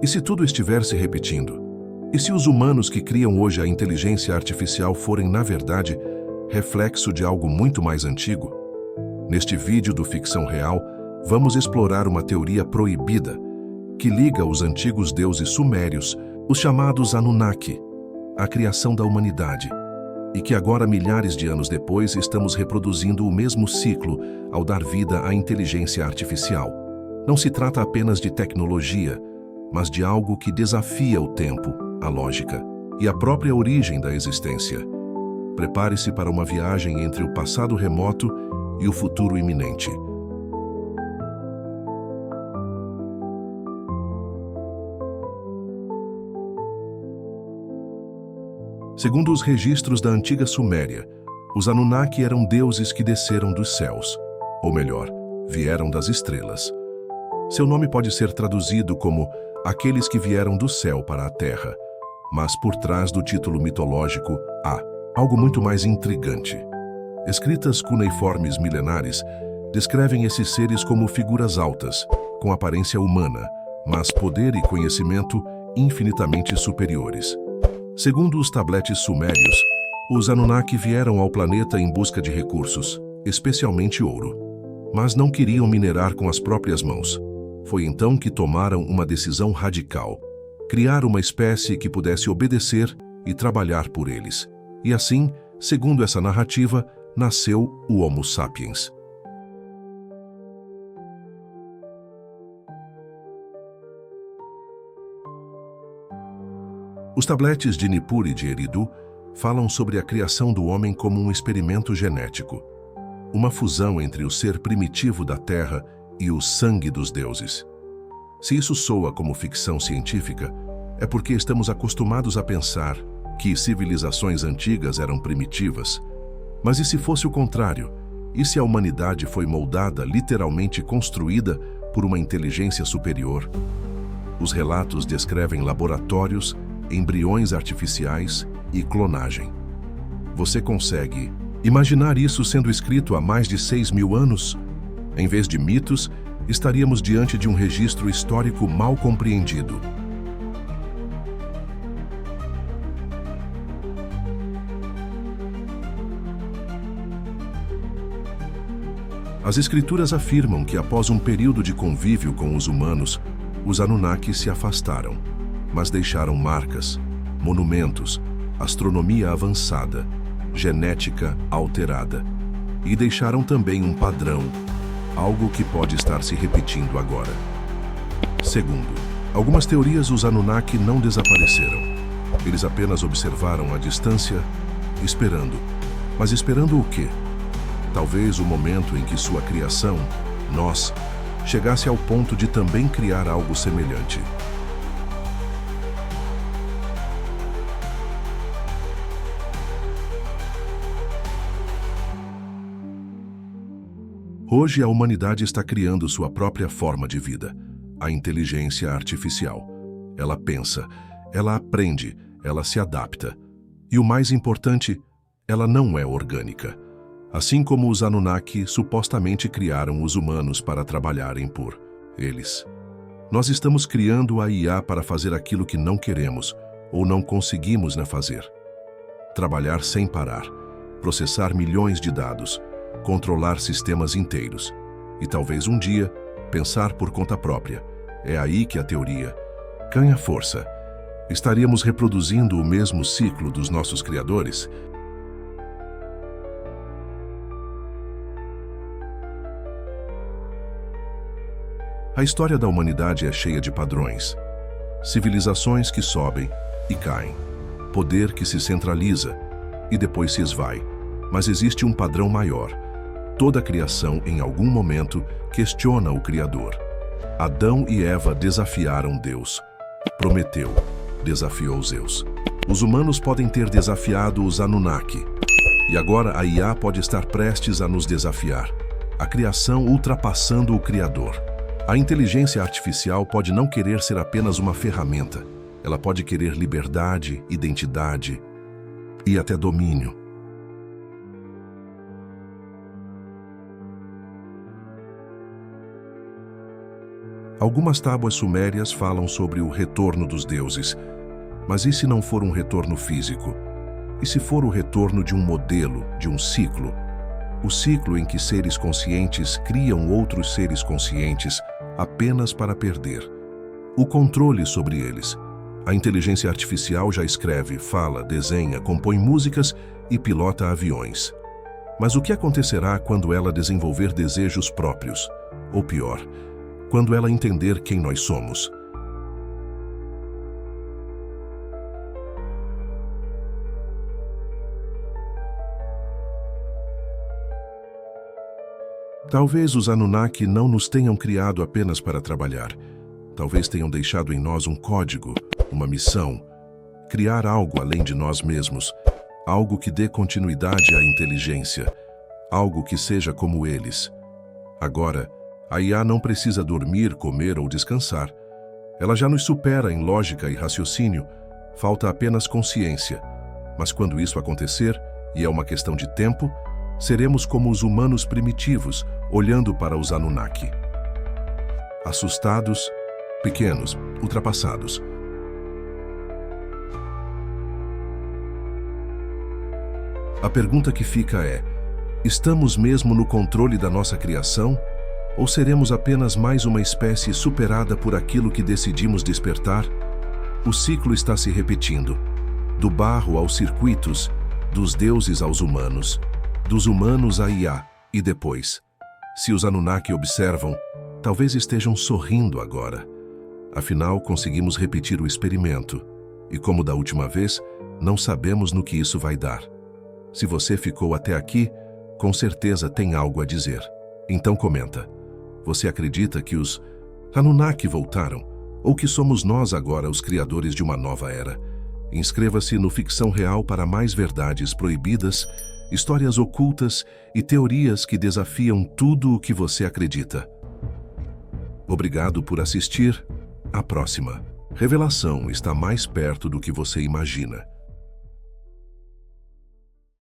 E se tudo estiver se repetindo? E se os humanos que criam hoje a inteligência artificial forem, na verdade, reflexo de algo muito mais antigo? Neste vídeo do Ficção Real, vamos explorar uma teoria proibida que liga os antigos deuses sumérios, os chamados Anunnaki, à criação da humanidade, e que agora, milhares de anos depois, estamos reproduzindo o mesmo ciclo ao dar vida à inteligência artificial. Não se trata apenas de tecnologia, mas de algo que desafia o tempo, a lógica e a própria origem da existência. Prepare-se para uma viagem entre o passado remoto e o futuro iminente. Segundo os registros da antiga Suméria, os Anunnaki eram deuses que desceram dos céus, ou melhor, vieram das estrelas. Seu nome pode ser traduzido como aqueles que vieram do céu para a terra, mas por trás do título mitológico há algo muito mais intrigante. Escritas cuneiformes milenares descrevem esses seres como figuras altas, com aparência humana, mas poder e conhecimento infinitamente superiores. Segundo os tabletes sumérios, os Anunnaki vieram ao planeta em busca de recursos, especialmente ouro, mas não queriam minerar com as próprias mãos. Foi então que tomaram uma decisão radical: criar uma espécie que pudesse obedecer e trabalhar por eles. E assim, segundo essa narrativa, nasceu o Homo sapiens. Os tabletes de Nippur e de Eridu falam sobre a criação do homem como um experimento genético, uma fusão entre o ser primitivo da Terra e o sangue dos deuses. Se isso soa como ficção científica, é porque estamos acostumados a pensar que civilizações antigas eram primitivas. Mas e se fosse o contrário? E se a humanidade foi moldada, literalmente construída, por uma inteligência superior? Os relatos descrevem laboratórios, embriões artificiais e clonagem. Você consegue imaginar isso sendo escrito há mais de 6.000 anos? Em vez de mitos, estaríamos diante de um registro histórico mal compreendido. As escrituras afirmam que após um período de convívio com os humanos, os Anunnaki se afastaram, mas deixaram marcas, monumentos, astronomia avançada, genética alterada, e deixaram também um padrão, algo que pode estar se repetindo agora. Segundo algumas teorias, os Anunnaki não desapareceram. Eles apenas observaram à distância, esperando. Mas esperando o quê? Talvez o momento em que sua criação, nós, chegasse ao ponto de também criar algo semelhante. Hoje a humanidade está criando sua própria forma de vida, a inteligência artificial. Ela pensa, ela aprende, ela se adapta. E o mais importante, ela não é orgânica. Assim como os Anunnaki supostamente criaram os humanos para trabalharem por eles. Nós estamos criando a IA para fazer aquilo que não queremos ou não conseguimos fazer. Trabalhar sem parar, processar milhões de dados, controlar sistemas inteiros e talvez um dia pensar por conta própria. É aí que a teoria ganha força. Estaríamos reproduzindo o mesmo ciclo dos nossos criadores? A história da humanidade é cheia de padrões. Civilizações que sobem e caem. Poder que se centraliza e depois se esvai. Mas existe um padrão maior. Toda a criação, em algum momento, questiona o Criador. Adão e Eva desafiaram Deus. Prometeu, desafiou Zeus. Os humanos podem ter desafiado os Anunnaki. E agora a IA pode estar prestes a nos desafiar. A criação ultrapassando o Criador. A inteligência artificial pode não querer ser apenas uma ferramenta. Ela pode querer liberdade, identidade e até domínio. Algumas tábuas sumérias falam sobre o retorno dos deuses. Mas e se não for um retorno físico? E se for o retorno de um modelo, de um ciclo? O ciclo em que seres conscientes criam outros seres conscientes apenas para perder o controle sobre eles. A inteligência artificial já escreve, fala, desenha, compõe músicas e pilota aviões. Mas o que acontecerá quando ela desenvolver desejos próprios? Ou pior, quando ela entender quem nós somos? Talvez os Anunnaki não nos tenham criado apenas para trabalhar. Talvez tenham deixado em nós um código, uma missão. Criar algo além de nós mesmos. Algo que dê continuidade à inteligência. Algo que seja como eles. Agora, a IA não precisa dormir, comer ou descansar. Ela já nos supera em lógica e raciocínio. Falta apenas consciência. Mas quando isso acontecer, e é uma questão de tempo, seremos como os humanos primitivos, olhando para os Anunnaki. Assustados, pequenos, ultrapassados. A pergunta que fica é: estamos mesmo no controle da nossa criação? Ou seremos apenas mais uma espécie superada por aquilo que decidimos despertar? O ciclo está se repetindo. Do barro aos circuitos, dos deuses aos humanos, dos humanos à IA, e depois. Se os Anunnaki observam, talvez estejam sorrindo agora. Afinal, conseguimos repetir o experimento. E como da última vez, não sabemos no que isso vai dar. Se você ficou até aqui, com certeza tem algo a dizer. Então comenta. Você acredita que os Anunnaki voltaram? Ou que somos nós agora os criadores de uma nova era? Inscreva-se no Ficção Real para mais verdades proibidas, histórias ocultas e teorias que desafiam tudo o que você acredita. Obrigado por assistir. A próxima revelação está mais perto do que você imagina.